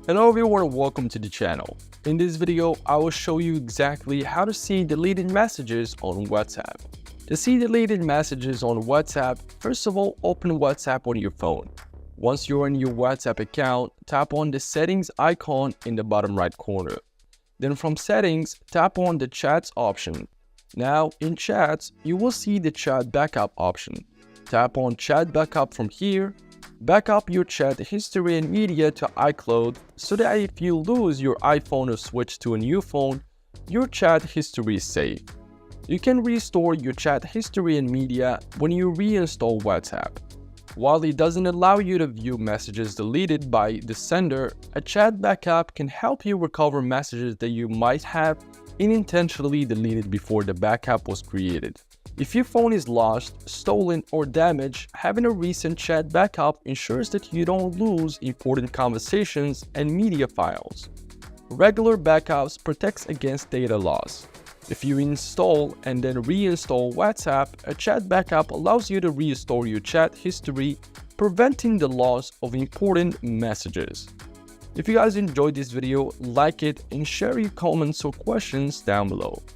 Hello everyone, welcome to the channel. In this video, I will show you exactly how to see deleted messages on WhatsApp. To see deleted messages on WhatsApp, first of all, open WhatsApp on your phone. Once you're in your WhatsApp account, tap on the settings icon in the bottom right corner. Then from settings, tap on the chats option. Now in chats, you will see the chat backup option. Tap on chat backup from here. Back up your chat history and media to iCloud so that if you lose your iPhone or switch to a new phone, your chat history is safe. You can restore your chat history and media when you reinstall WhatsApp. While it doesn't allow you to view messages deleted by the sender, a chat backup can help you recover messages that you might have unintentionally deleted before the backup was created. If your phone is lost, stolen, or damaged, having a recent chat backup ensures that you don't lose important conversations and media files. Regular backups protects against data loss. If you install and then reinstall WhatsApp, a chat backup allows you to restore your chat history, preventing the loss of important messages. If you guys enjoyed this video, like it and share your comments or questions down below.